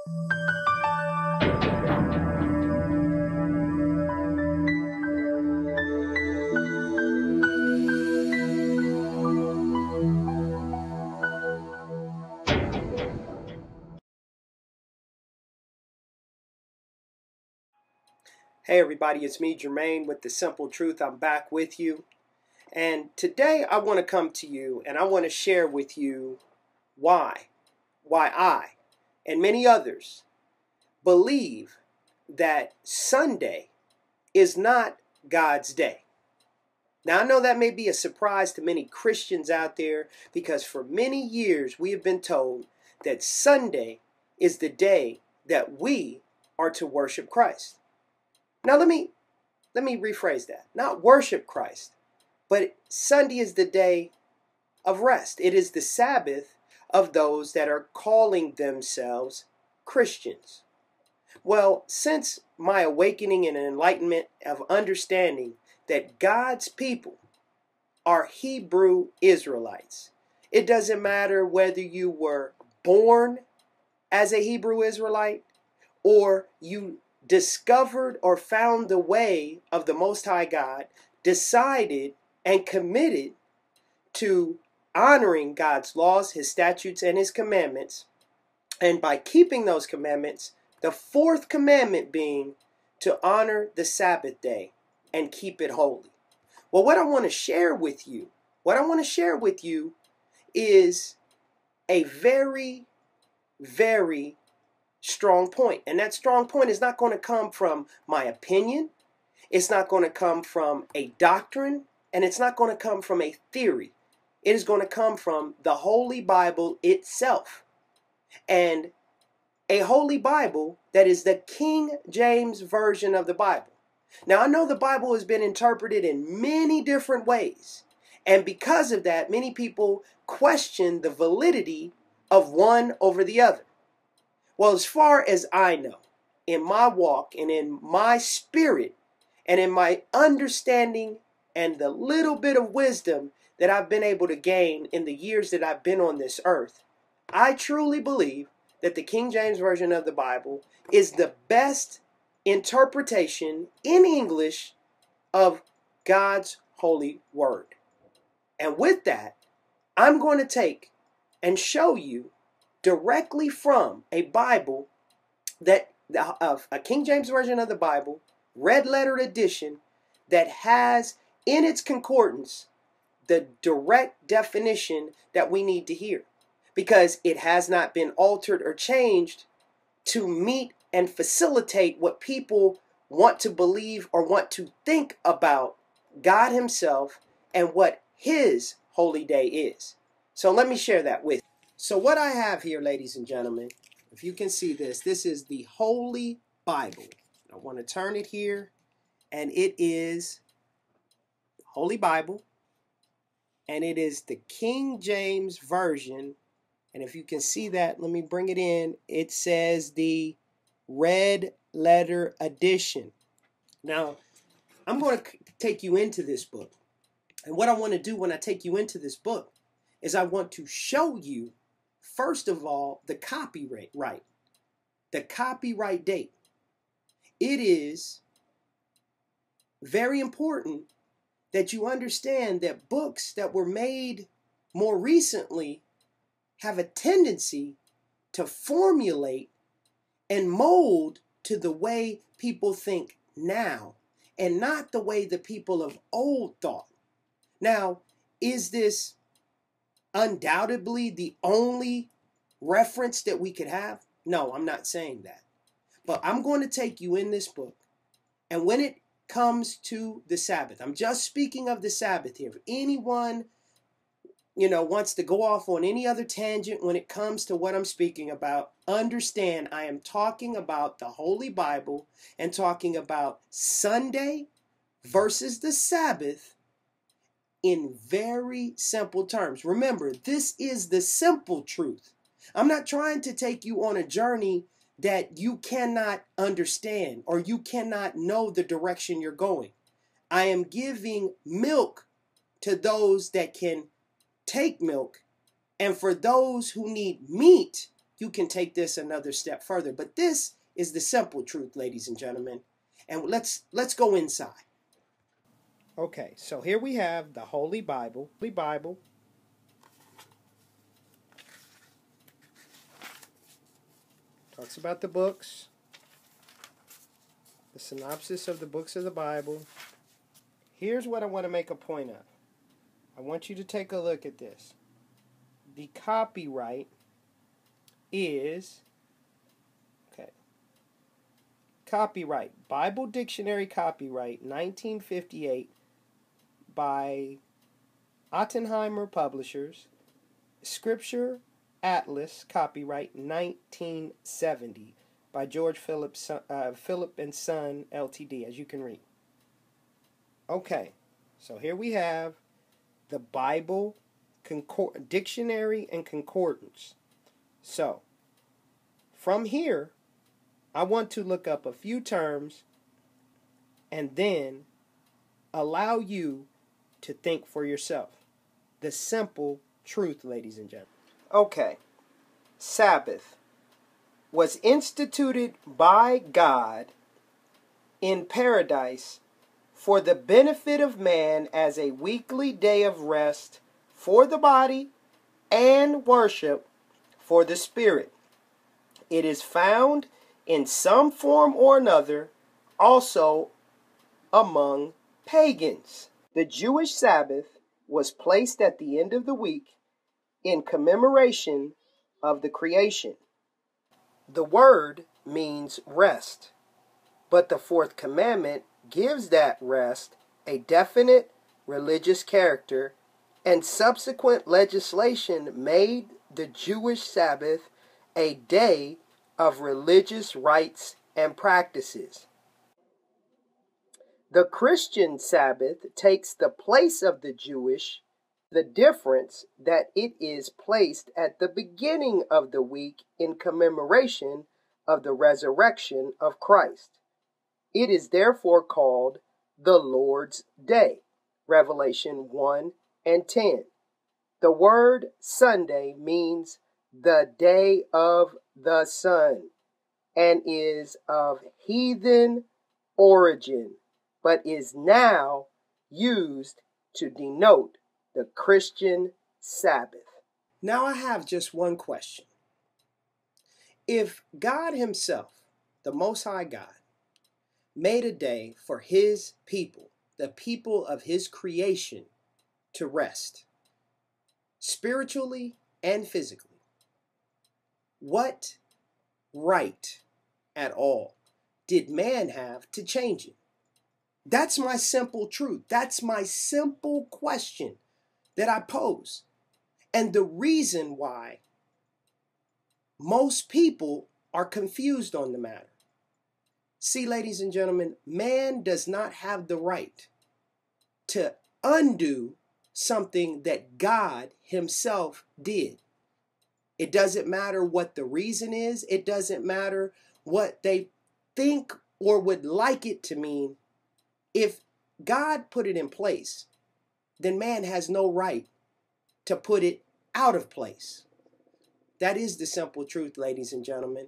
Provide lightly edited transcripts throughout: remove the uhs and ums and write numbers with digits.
Hey everybody, it's me, Jermaine, with The Simple Truth. I'm back with you. And today I want to come to you and I want to share with you why I and many others believe that Sunday is not God's day. Now I know that may be a surprise to many Christians out there because for many years we have been told that Sunday is the day that we are to worship Christ. Now let me rephrase that. Not worship Christ, but Sunday is the day of rest. It is the Sabbath of those that are calling themselves Christians. Well, since my awakening and enlightenment of understanding that God's people are Hebrew Israelites, it doesn't matter whether you were born as a Hebrew Israelite or you discovered or found the way of the Most High God, decided and committed to honoring God's laws, His statutes, and His commandments. And by keeping those commandments, the fourth commandment being to honor the Sabbath day and keep it holy. Well, what I want to share with you is a very, very strong point. And that strong point is not going to come from my opinion. It's not going to come from a doctrine. And it's not going to come from a theory. It is going to come from the Holy Bible itself. And a Holy Bible that is the King James Version of the Bible. Now, I know the Bible has been interpreted in many different ways. And because of that, many people question the validity of one over the other. Well, as far as I know, in my walk and in my spirit and in my understanding and the little bit of wisdom that I've been able to gain in the years that I've been on this earth, I truly believe that the King James Version of the Bible is the best interpretation in English of God's holy word. And with that, I'm going to take and show you directly from a Bible that a King James Version of the Bible, red lettered edition, that has in its concordance the direct definition that we need to hear, because it has not been altered or changed to meet and facilitate what people want to believe or want to think about God Himself and what His holy day is. So let me share that with you. So what I have here, ladies and gentlemen, if you can see this is the Holy Bible. I want to turn it here, and it is Holy Bible, and it is the King James Version. And if you can see that, let me bring it in. It says the red letter edition. Now, I'm going to take you into this book. And what I want to do when I take you into this book is I want to show you, first of all, the copyright date. It is very important that you understand that books that were made more recently have a tendency to formulate and mold to the way people think now and not the way the people of old thought. Now, is this undoubtedly the only reference that we could have? No, I'm not saying that. But I'm going to take you in this book. And when it comes to the Sabbath, I'm just speaking of the Sabbath here. If anyone, wants to go off on any other tangent when it comes to what I'm speaking about, understand I am talking about the Holy Bible and talking about Sunday versus the Sabbath in very simple terms. Remember, this is the simple truth. I'm not trying to take you on a journey that you cannot understand or you cannot know the direction you're going. I am giving milk to those that can take milk, and for those who need meat, you can take this another step further. But this is the simple truth, ladies and gentlemen. And let's go inside. Okay, so here we have the Holy Bible. Holy Bible. Talks about the books. The synopsis of the books of the Bible. Here's what I want to make a point of. I want you to take a look at this. The copyright is, copyright, Bible Dictionary copyright, 1958 by Ottenheimer Publishers. Scripture Atlas copyright, 1970 by George Philip and Son Ltd, as you can read. Okay, so here we have the Bible Dictionary and Concordance. So, from here, I want to look up a few terms and then allow you to think for yourself. The simple truth, ladies and gentlemen. Okay, Sabbath was instituted by God in paradise for the benefit of man as a weekly day of rest for the body and worship for the spirit. It is found in some form or another also among pagans. The Jewish Sabbath was placed at the end of the week in commemoration of the creation. The word means rest, but the fourth commandment gives that rest a definite religious character, and subsequent legislation made the Jewish Sabbath a day of religious rites and practices. The Christian Sabbath takes the place of the Jewish, the difference that it is placed at the beginning of the week in commemoration of the resurrection of Christ. It is therefore called the Lord's Day, Revelation 1 and 10. The word Sunday means the day of the sun and is of heathen origin, but is now used to denote the Christian Sabbath. Now I have just one question. If God himself, the Most High God, made a day for his people, the people of his creation, to rest, spiritually and physically, what right at all did man have to change it? That's my simple truth. That's my simple question that I pose. And the reason why most people are confused on the matter. See, ladies and gentlemen, man does not have the right to undo something that God himself did. It doesn't matter what the reason is. It doesn't matter what they think or would like it to mean. If God put it in place, then man has no right to put it out of place. That is the simple truth, ladies and gentlemen,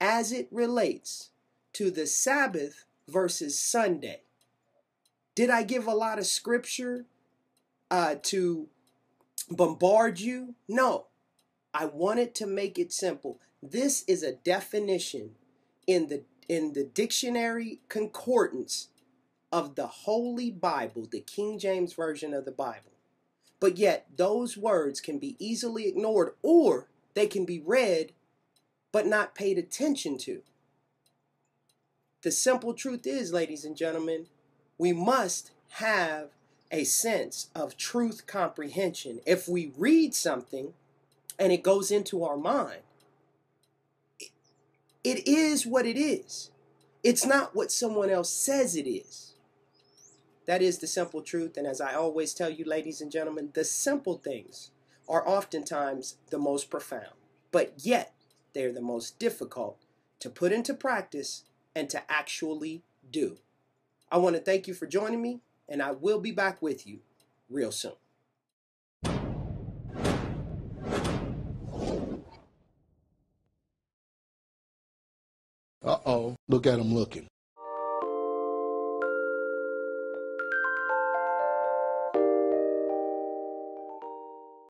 as it relates to the Sabbath versus Sunday. Did I give a lot of scripture to bombard you? No. I wanted to make it simple. This is a definition in the dictionary concordance of the Holy Bible, the King James Version of the Bible. But yet those words can be easily ignored, or they can be read but not paid attention to. The simple truth is, ladies and gentlemen, we must have a sense of truth comprehension. If we read something and it goes into our mind, it is what it is. It's not what someone else says it is. That is the simple truth. And as I always tell you, ladies and gentlemen, the simple things are oftentimes the most profound, but yet they're the most difficult to put into practice and to actually do. I want to thank you for joining me, and I will be back with you real soon. Uh-oh. Look at him looking.